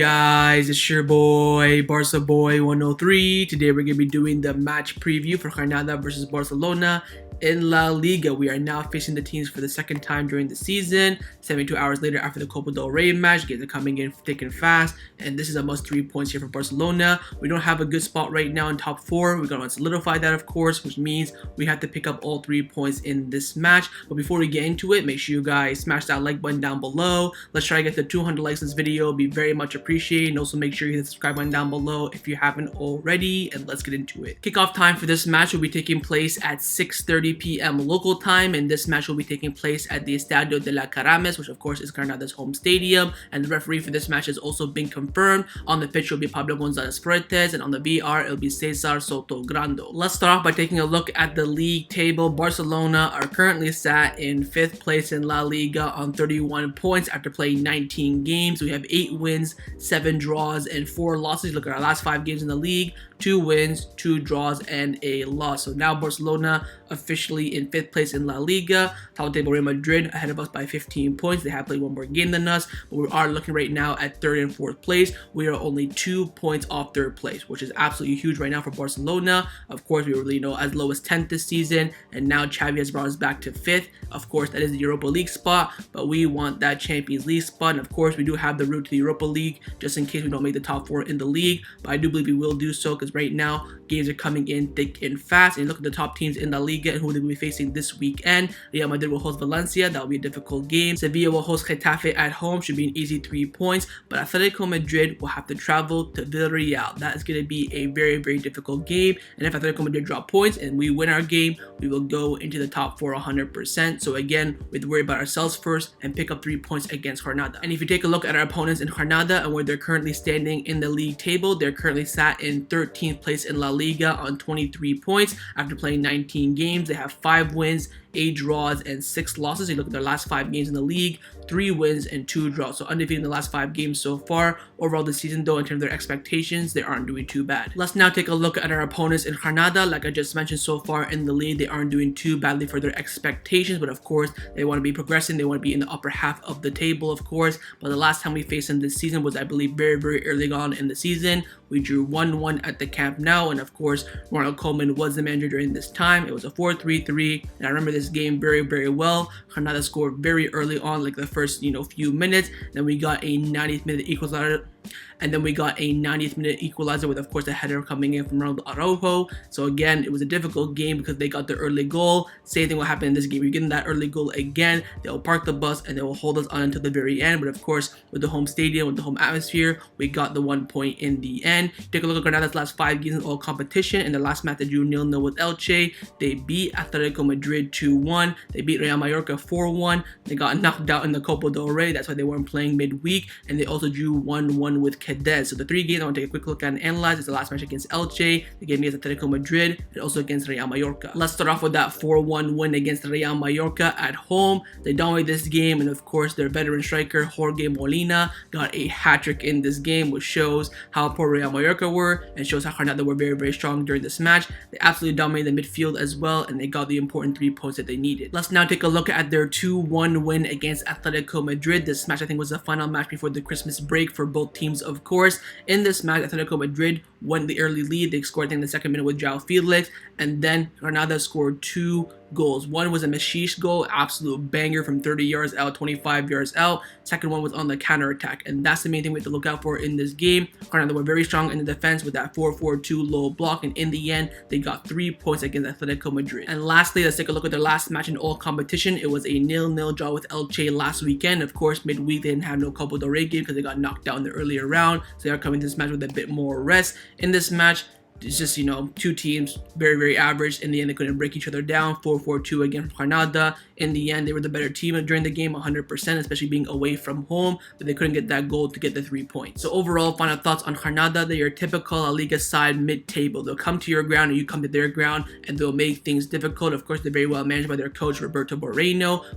guys? It's your boy, Barca Boy 103. Today we're going to be doing the match preview for Granada versus Barcelona in La Liga. We are now facing the teams for the second time during the season. 72 hours later after the Copa del Rey match, games are coming in thick and fast, and this is a must 3 points here for Barcelona. We don't have a good spot right now in top 4. We're going to solidify that, of course, which means we have to pick up all 3 points in this match. But before we get into it, make sure you guys smash that like button down below. Let's try to get to 200 likes in this video. It'll be very much appreciated. And also make sure you hit the subscribe button down below if you haven't already, and let's get into it. Kickoff time for this match will be taking place at 6:30 p.m. local time, and this match will be taking place at the Estadio de la Cármenes, which of course is Granada's home stadium, and the referee for this match has also been confirmed. On the pitch will be Pablo Gonzalez Fuertes, and on the VR it'll be Cesar Soto Grando. Let's start off by taking a look at the league table. Barcelona are currently sat in 5th place in La Liga on 31 points after playing 19 games. We have 8 wins, 7 draws, and 4 losses. Look at our last 5 games in the league. 2 wins, 2 draws, and a loss. So now Barcelona officially in 5th place in La Liga. Top of the table, Real Madrid ahead of us by 15 points. They have played 1 more game than us, but we are looking right now at 3rd and 4th place. We are only 2 points off 3rd place, which is absolutely huge right now for Barcelona. Of course, we were really as low as 10th this season, and now Xavi has brought us back to 5th. Of course, that is the Europa League spot, but we want that Champions League spot. And of course, we do have the route to the Europa League just in case we don't make the top 4 in the league, but I do believe we will do so because right now games are coming in thick and fast. And look at the top teams in La Liga and who they will be facing this weekend. Real Madrid will host Valencia. That will be a difficult game. Sevilla will host Getafe at home. Should be an easy 3 points. But Atletico Madrid will have to travel to Villarreal. That is going to be a very, very difficult game. And if Atletico Madrid drop points and we win our game, we will go into the top 4 100%. So again, we have to worry about ourselves first and pick up 3 points against Granada. And if you take a look at our opponents in Granada and where they're currently standing in the league table, they're currently sat in 13th place in La Liga on 23 points after playing 19 games. They have 5 wins, 8 draws, and 6 losses. You look at their last 5 games in the league, 3 wins and 2 draws. So undefeated in the last 5 games so far. Overall this season though, in terms of their expectations, they aren't doing too bad. Let's now take a look at our opponents in Granada. Like I just mentioned, so far in the league, they aren't doing too badly for their expectations, but of course, they want to be progressing. They want to be in the upper half of the table, of course. But the last time we faced them this season was, I believe, very, very early on in the season. We drew 1-1 at the Camp Nou, and of course, Ronald Koeman was the manager during this time. It was a 4-3-3, and I remember this game very, very well. Granada scored very early on, like the first, few minutes. Then we got a 90th minute equalizer. And then we got a 90th minute equalizer with, of course, a header coming in from Araujo. So again, it was a difficult game because they got the early goal. Same thing will happen in this game. We get that early goal again, they'll park the bus and they will hold us on until the very end. But of course, with the home stadium, with the home atmosphere, we got the 1 point in the end. Take a look at Granada's last 5 games in all competition. In the last match, they drew 0-0 with Elche. They beat Atletico Madrid 2-1. They beat Real Mallorca 4-1. They got knocked out in the Copa del Rey. That's why they weren't playing midweek. And they also drew 1-1 with Cadiz. So the 3 games I want to take a quick look at and analyze is the last match against Elche, the game against Atletico Madrid, and also against Real Mallorca. Let's start off with that 4-1 win against Real Mallorca at home. They dominated this game, and of course their veteran striker Jorge Molina got a hat-trick in this game, which shows how poor Real Mallorca were and shows how Granada were very, very strong during this match. They absolutely dominated the midfield as well, and they got the important 3 points that they needed. Let's now take a look at their 2-1 win against Atletico Madrid. This match, I think, was the final match before the Christmas break for both teams, of course. In this match, Atletico Madrid won the early lead. They scored, I think, in the 2nd minute with João Felix, and then Granada scored 2 goals. One was a Messi goal, absolute banger from 30 yards out, 25 yards out. Second one was on the counter attack, and that's the main thing we have to look out for in this game. Granada were very strong in the defense with that 4-4-2 low block, and in the end, they got 3 points against Atletico Madrid. And lastly, let's take a look at their last match in all competition. It was a 0-0 draw with Elche last weekend. Of course, midweek they didn't have no Copa del Rey game because they got knocked out in the earlier round, so they are coming to this match with a bit more rest. In this match, it's just, 2 teams, very, very average. In the end, they couldn't break each other down. 4-4-2 again from Granada. In the end, they were the better team during the game, 100%, especially being away from home. But they couldn't get that goal to get the 3 points. So overall, final thoughts on Granada. They are typical La Liga side mid-table. They'll come to your ground and you come to their ground, and they'll make things difficult. Of course, they're very well managed by their coach, Roberto,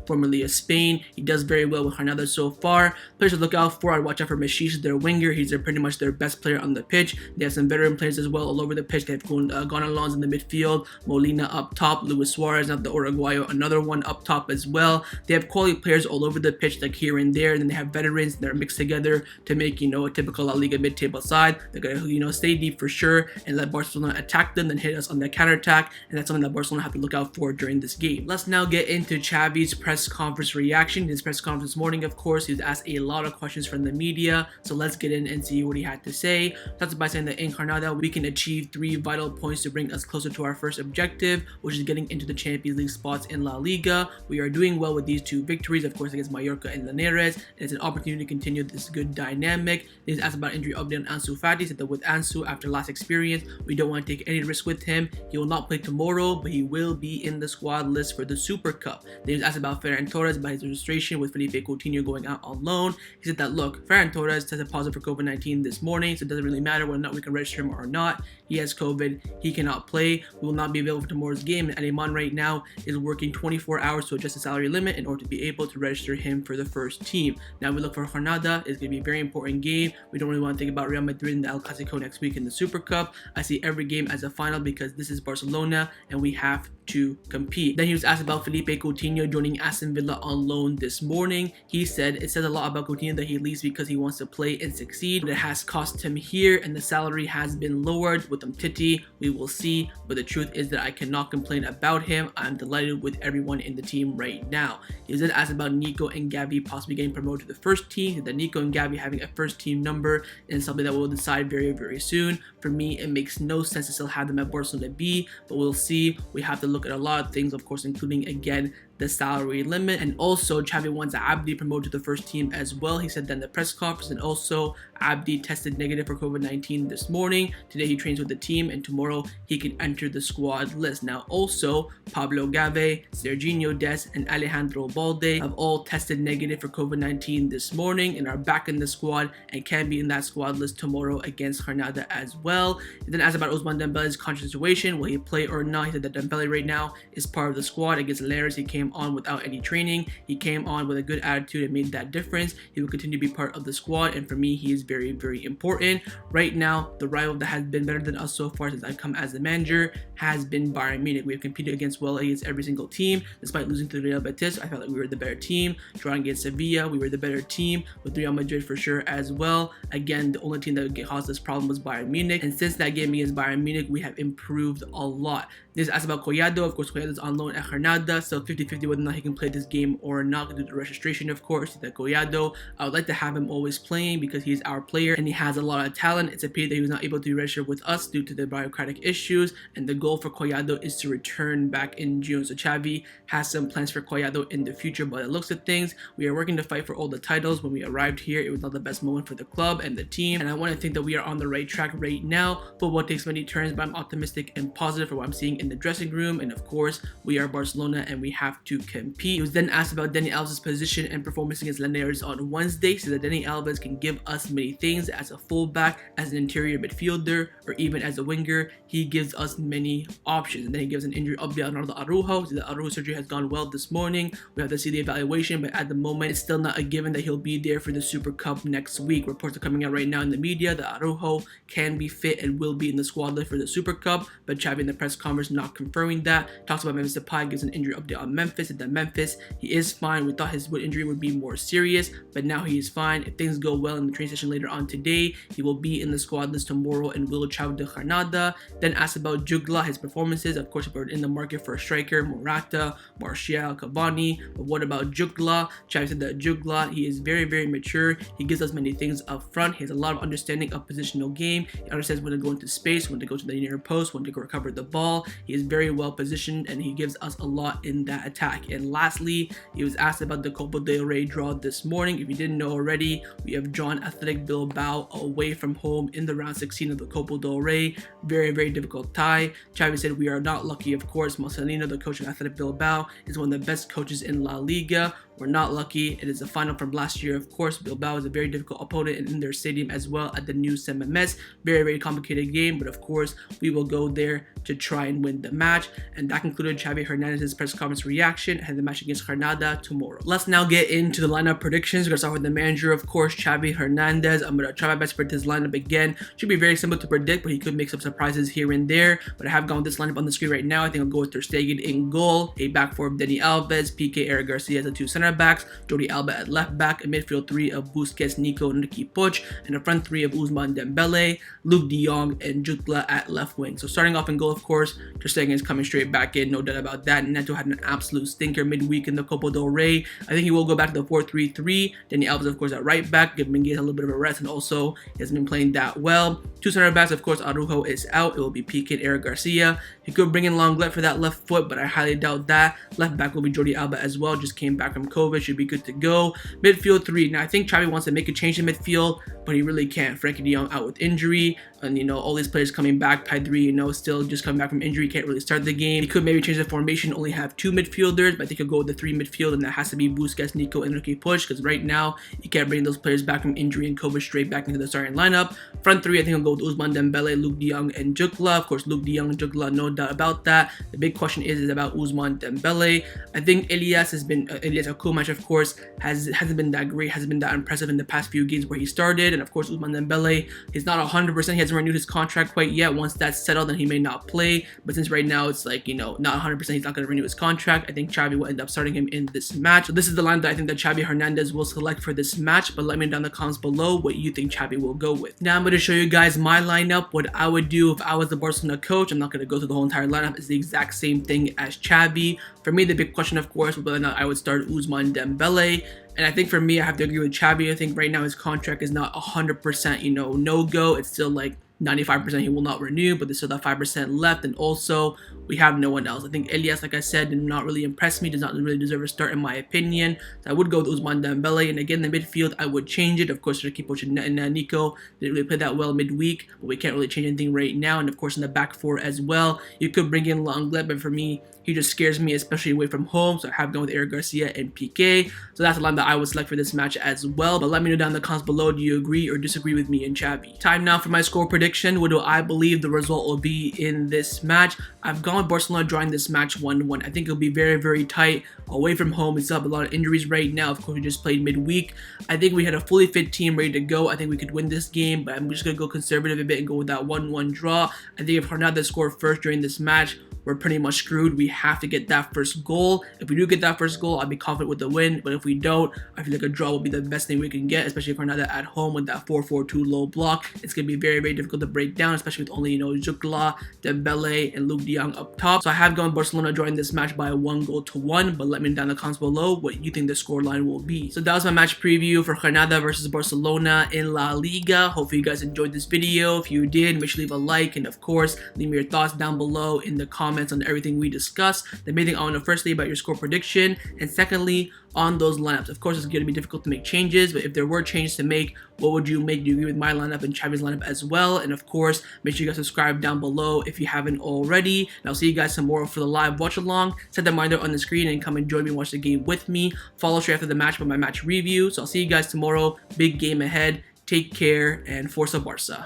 formerly of Spain. He does very well with Granada so far. Players to look out for, I'd watch out for Messi, their winger. He's pretty much their best player on the pitch. They have some veteran players as well all over over the pitch. They've gone along in the midfield, Molina up top, Luis Suarez, not the Uruguayo, another one up top as well. They have quality players all over the pitch, like here and there, and then they have veterans that are mixed together to make, a typical La Liga mid-table side. They're gonna, stay deep for sure and let Barcelona attack them, then hit us on the counter-attack, and that's something that Barcelona have to look out for during this game. Let's now get into Xavi's press conference reaction. His press conference this morning, of course, he was asked a lot of questions from the media, so let's get in and see what he had to say. Starts by saying that in Granada, we can achieve 3 vital points to bring us closer to our first objective, which is getting into the Champions League spots in La Liga. We are doing well with these 2 victories, of course, against Mallorca and Linares, and it's an opportunity to continue this good dynamic. He's asked about injury update on Ansu Fati. He said that with Ansu, after last experience, we don't want to take any risk with him. He will not play tomorrow, but he will be in the squad list for the Super Cup. Then he was asked about Ferran Torres, about his registration with Philippe Coutinho going out on loan. He said that, look, Ferran Torres tested positive for COVID-19 this morning, so it doesn't really matter whether or not we can register him or not. He has COVID, he cannot play. We will not be available for tomorrow's game, and Aleman right now is working 24 hours to adjust the salary limit in order to be able to register him for the first team. Now we look for Granada. It's going to be a very important game. We don't really want to think about Real Madrid in the El Clasico next week in the Super Cup. I see every game as a final because this is Barcelona and we have to compete. Then he was asked about Philippe Coutinho joining Aston Villa on loan this morning. He said it says a lot about Coutinho that he leaves because he wants to play and succeed, but it has cost him here and the salary has been lowered with Titi. We will see, but the truth is that I cannot complain about him. I'm delighted with everyone in the team right now. He was then asked about Nico and Xavi possibly getting promoted to the first team. That Nico and Xavi having a first team number is something that we'll decide very, very soon. For me, it makes no sense to still have them at Barcelona B, but we'll see. We have to look at a lot of things, of course, including again the salary limit, and also Xavi wants Abdi promoted to the first team as well. He said that in the press conference, and also Abdi tested negative for COVID-19 this morning. Today he trains with the team and tomorrow he can enter the squad list. Now also Pablo Gave, Serginho Des, and Alejandro Balde have all tested negative for COVID-19 this morning and are back in the squad and can be in that squad list tomorrow against Granada as well. He then asked about Ousmane Dembele's contract situation, will he play or not. He said that Dembele right now is part of the squad. Against Linares he came on without any training. He came on with a good attitude and made that difference. He will continue to be part of the squad, and for me he is very, very important. Right now the rival that has been better than us so far since I've come as the manager has been Bayern Munich. We have competed against every single team. Despite losing to Real Betis, I felt like we were the better team. Drawing against Sevilla, we were the better team. With Real Madrid for sure as well. Again, the only team that caused this problem was Bayern Munich, and since that game against Bayern Munich we have improved a lot. This is asked about Collado. Of course, Collado is on loan at Granada, so 50-50 whether or not he can play this game or not due to the registration, of course. That Collado, I would like to have him always playing because he's our player and he has a lot of talent. It's a pity that he was not able to register with us due to the bureaucratic issues, and the goal for Collado is to return back in June. So Xavi has some plans for Collado in the future, but it looks at things, we are working to fight for all the titles. When we arrived here, it was not the best moment for the club and the team, and I want to think that we are on the right track right now. Football takes many turns, but I'm optimistic and positive for what I'm seeing in the dressing room, and of course we are Barcelona and we have to compete. He was then asked about Dani Alves' position and performance against Linares on Wednesday. He said that Dani Alves can give us many things as a fullback, as an interior midfielder, or even as a winger. He gives us many options. And then he gives an injury update on Araujo. So the Araujo surgery has gone well this morning. We have to see the evaluation, but at the moment it's still not a given that he'll be there for the Super Cup next week. Reports are coming out right now in the media that Araujo can be fit and will be in the squad list for the Super Cup, but Xavi in the press conference not confirming that. Talks about Memphis Depay, gives an injury update on Memphis, and that Memphis, he is fine. We thought his injury would be more serious, but now he is fine. If things go well in the training session later on today, he will be in the squad list tomorrow and will travel to Granada. Then asked about Jugla, his performances. Of course, we're in the market for a striker, Morata, Martial, Cavani, but what about Jugla? Xavi said that Jugla, he is very, very mature. He gives us many things up front. He has a lot of understanding of positional game. He understands when to go into space, when to go to the near post, when to recover the ball. He is very well positioned and he gives us a lot in that attack. And lastly, he was asked about the Copa del Rey draw this morning. If you didn't know already, we have drawn Athletic Bilbao away from home in the round 16 of the Copa del Rey. Very, very difficult tie. Xavi said we are not lucky, of course. Marcelino, the coach of Athletic Bilbao, is one of the best coaches in La Liga. We're not lucky. It is a final from last year, of course. Bilbao is a very difficult opponent and in their stadium as well at the new Cármenes. Very, very complicated game, but of course, we will go there to try and win win the match. And that concluded Xavi Hernandez's press conference reaction ahead of the match against Granada tomorrow. Let's now get into the lineup predictions. We're going to start with the manager, of course, Xavi Hernandez. I'm going to try my best to predict his lineup again. Should be very simple to predict, but he could make some surprises here and there. But I have gone with this lineup on the screen right now. I think I'll go with Ter Stegen in goal, a back four of Dani Alves, Pique, Eric Garcia as the two center backs, Jordi Alba at left back, a midfield three of Busquets, Nico, and Riqui Puig, and a front three of Ousmane Dembele, Luke de Jong, and Jutgla at left wing. So starting off in goal, of course, Ter Stegen is coming straight back in, no doubt about that. Neto had an absolute stinker midweek in the Copa del Rey. I think he will go back to the 4-3-3. Dani Alves, of course, at right back, give Minguez a little bit of a rest, and also he hasn't been playing that well. Two center backs, of course, Araujo is out. It will be Pique and Eric Garcia. He could bring in Lenglet for that left foot, but I highly doubt that. Left back will be Jordi Alba as well. Just came back from COVID, should be good to go. Midfield three. Now I think Xavi wants to make a change in midfield, but he really can't. Frankie de Jong out with injury, and all these players coming back. Pedri, still just coming back from injury, can't really start the game. He could maybe change the formation, only have two midfielders, but I think he'll go with the three midfield, and that has to be Busquets, Nico, and Riqui Puig, because right now you can't bring those players back from injury and COVID straight back into the starting lineup. Front three, I think I'll go with Ousmane Dembele, Luke de Jong, and Jutgla. Of course, Luke de Jong and Jutgla, no doubt about that. The big question is about Ousmane Dembele. I think Elias Akumash, of course, hasn't been that great, hasn't been that impressive in the past few games where he started, and of course Ousmane Dembele, he's not 100%, he hasn't renewed his contract quite yet. Once that's settled, then he may not play, but since right now it's like, not 100%, he's not going to renew his contract. I think Xavi will end up starting him in this match. So this is the line that I think that Xavi Hernandez will select for this match, but let me know down in the comments below what you think Xavi will go with. Now I'm going to show you guys my lineup, what I would do if I was the Barcelona coach. I'm not going to go through the whole entire lineup. It's the exact same thing as Xavi. For me, the big question, of course, was whether or not I would start Ousmane Dembele. And I think for me, I have to agree with Xavi. I think right now his contract is not 100%, no-go. It's still like 95% he will not renew, but there's still that 5% left, and also we have no one else. I think Elias, like I said, did not really impress me, does not really deserve a start in my opinion. So I would go with Ousmane Dembele, and again, the midfield, I would change it. Of course, Riqui Puig and Nico didn't really play that well midweek, but we can't really change anything right now. And of course, in the back four as well, you could bring in Lenglet, but for me, he just scares me, especially away from home. So I have gone with Eric Garcia and Pique. So that's the line that I would select for this match as well. But let me know down in the comments below, do you agree or disagree with me and Xavi? Time now for my score prediction. What do I believe the result will be in this match? I've gone with Barcelona drawing this match 1-1. I think it'll be very, very tight. Away from home, we still have a lot of injuries right now. Of course, we just played midweek. I think we had a fully fit team ready to go. I think we could win this game, but I'm just going to go conservative a bit and go with that 1-1 draw. I think if Hernandez scored first during this match, we're pretty much screwed. We have to get that first goal. If we do get that first goal, I'll be confident with the win. But if we don't, I feel like a draw will be the best thing we can get, especially if Granada at home with that 4-4-2 low block. It's going to be very, very difficult to break down, especially with only, Jutgla, Dembele, and Luke de Jong up top. So I have gone Barcelona drawing this match by 1-1, but let me know down in the comments below what you think the scoreline will be. So that was my match preview for Granada versus Barcelona in La Liga. Hopefully you guys enjoyed this video. If you did, make sure to leave a like, and of course, leave me your thoughts down below in the comments on everything we discussed. The main thing I want to know firstly about your score prediction, and secondly on those lineups. Of course, it's going to be difficult to make changes, but if there were changes to make, what would you make? Do you agree with my lineup and Xavi's lineup as well? And of course, make sure you guys subscribe down below if you haven't already. And I'll see you guys tomorrow for the live watch along. Set the reminder on the screen and come and join me and watch the game with me. Follow straight after the match with my match review. So I'll see you guys tomorrow. Big game ahead. Take care and Forza Barca.